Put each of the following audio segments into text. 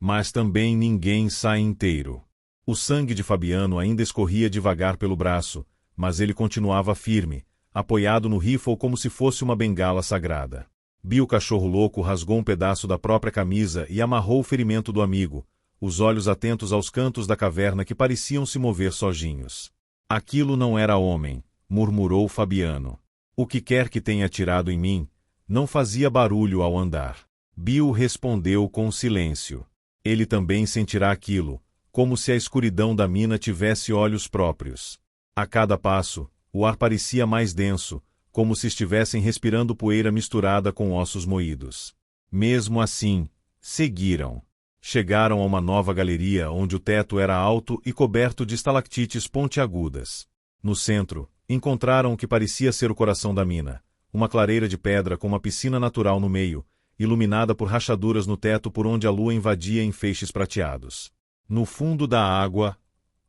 Mas também ninguém sai inteiro. O sangue de Fabiano ainda escorria devagar pelo braço, mas ele continuava firme, apoiado no rifle como se fosse uma bengala sagrada. Bill Cachorro Louco rasgou um pedaço da própria camisa e amarrou o ferimento do amigo, os olhos atentos aos cantos da caverna que pareciam se mover sozinhos. Aquilo não era homem, murmurou Fabiano. O que quer que tenha atirado em mim, não fazia barulho ao andar. Bill respondeu com silêncio. Ele também sentirá aquilo, como se a escuridão da mina tivesse olhos próprios. A cada passo, o ar parecia mais denso, como se estivessem respirando poeira misturada com ossos moídos. Mesmo assim, seguiram. Chegaram a uma nova galeria onde o teto era alto e coberto de estalactites pontiagudas. No centro, encontraram o que parecia ser o coração da mina, uma clareira de pedra com uma piscina natural no meio, iluminada por rachaduras no teto por onde a lua invadia em feixes prateados. No fundo da água,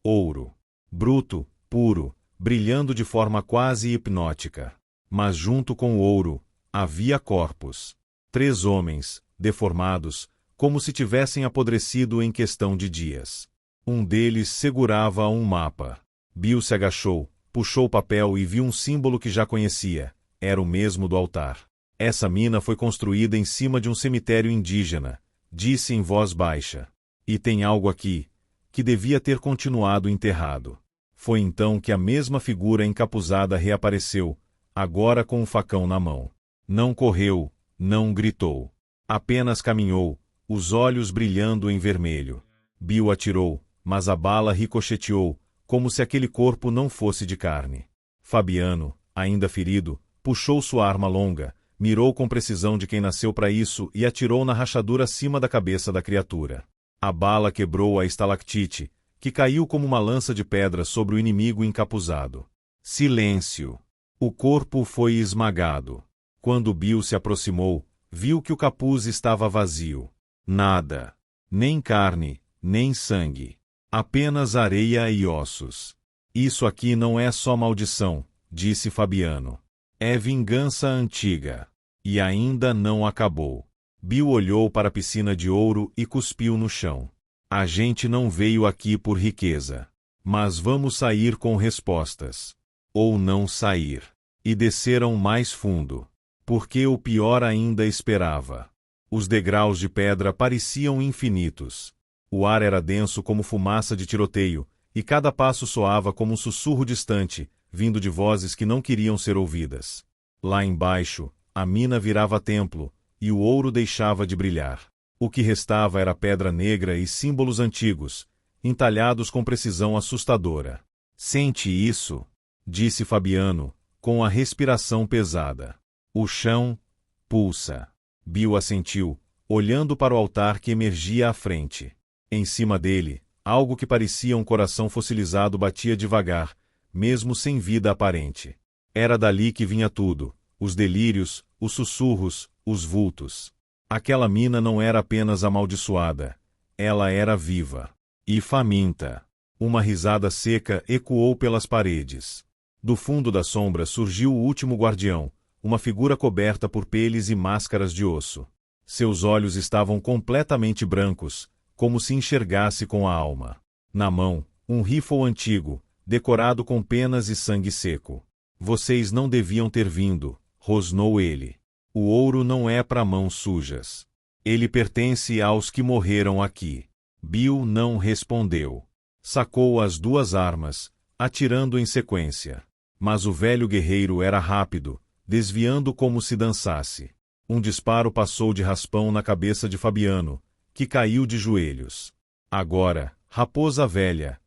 ouro. Bruto, puro, brilhando de forma quase hipnótica. Mas junto com o ouro, havia corpos. 3 homens, deformados, como se tivessem apodrecido em questão de dias. Um deles segurava um mapa. Bill se agachou, puxou o papel e viu um símbolo que já conhecia. Era o mesmo do altar. Essa mina foi construída em cima de um cemitério indígena, disse em voz baixa. E tem algo aqui, que devia ter continuado enterrado. Foi então que a mesma figura encapuzada reapareceu, agora com um facão na mão. Não correu, não gritou. Apenas caminhou, os olhos brilhando em vermelho. Bill atirou, mas a bala ricocheteou, como se aquele corpo não fosse de carne. Fabiano, ainda ferido, puxou sua arma longa, mirou com precisão de quem nasceu para isso e atirou na rachadura acima da cabeça da criatura. A bala quebrou a estalactite, que caiu como uma lança de pedra sobre o inimigo encapuzado. Silêncio. O corpo foi esmagado. Quando Bill se aproximou, viu que o capuz estava vazio. Nada. Nem carne, nem sangue. Apenas areia e ossos. Isso aqui não é só maldição, disse Fabiano. É vingança antiga. E ainda não acabou. Bill olhou para a piscina de ouro e cuspiu no chão. A gente não veio aqui por riqueza. Mas vamos sair com respostas. Ou não sair. E desceram mais fundo. Porque o pior ainda esperava. Os degraus de pedra pareciam infinitos. O ar era denso como fumaça de tiroteio, e cada passo soava como um sussurro distante, vindo de vozes que não queriam ser ouvidas. Lá embaixo, a mina virava templo, e o ouro deixava de brilhar. O que restava era pedra negra e símbolos antigos, entalhados com precisão assustadora. Sente isso? Disse Fabiano, com a respiração pesada. O chão pulsa. Bill assentiu, olhando para o altar que emergia à frente. Em cima dele, algo que parecia um coração fossilizado batia devagar, mesmo sem vida aparente. Era dali que vinha tudo, os delírios, os sussurros, os vultos. Aquela mina não era apenas amaldiçoada, ela era viva. E faminta. Uma risada seca ecoou pelas paredes. Do fundo da sombra surgiu o último guardião, uma figura coberta por peles e máscaras de osso. Seus olhos estavam completamente brancos, como se enxergasse com a alma. Na mão, um rifle antigo, decorado com penas e sangue seco. Vocês não deviam ter vindo, rosnou ele. O ouro não é para mãos sujas. Ele pertence aos que morreram aqui. Bill não respondeu. Sacou as 2 armas, atirando em sequência. Mas o velho guerreiro era rápido, desviando como se dançasse. Um disparo passou de raspão na cabeça de Fabiano, que caiu de joelhos. Agora, raposa velha,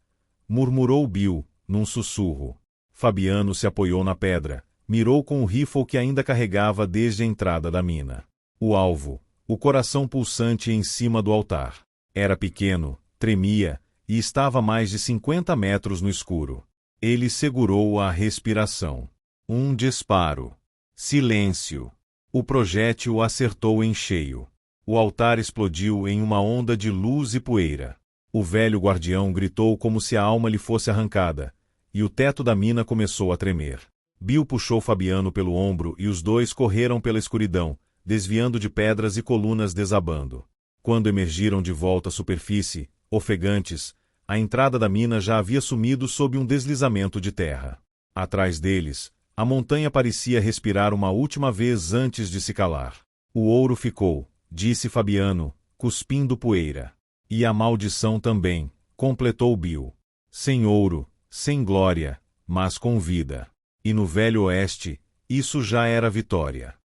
murmurou Bill, num sussurro. Fabiano se apoiou na pedra, mirou com o rifle que ainda carregava desde a entrada da mina. O alvo, o coração pulsante em cima do altar. Era pequeno, tremia, e estava a mais de 50 metros no escuro. Ele segurou a respiração. Um disparo. Silêncio. O projétil acertou em cheio. O altar explodiu em uma onda de luz e poeira. O velho guardião gritou como se a alma lhe fosse arrancada, e o teto da mina começou a tremer. Bill puxou Fabiano pelo ombro e os dois correram pela escuridão, desviando de pedras e colunas desabando. Quando emergiram de volta à superfície, ofegantes, a entrada da mina já havia sumido sob um deslizamento de terra. Atrás deles, a montanha parecia respirar uma última vez antes de se calar. O ouro ficou, disse Fabiano, cuspindo poeira. E a maldição também, completou Bill. Sem ouro, sem glória, mas com vida. E no Velho Oeste, isso já era vitória.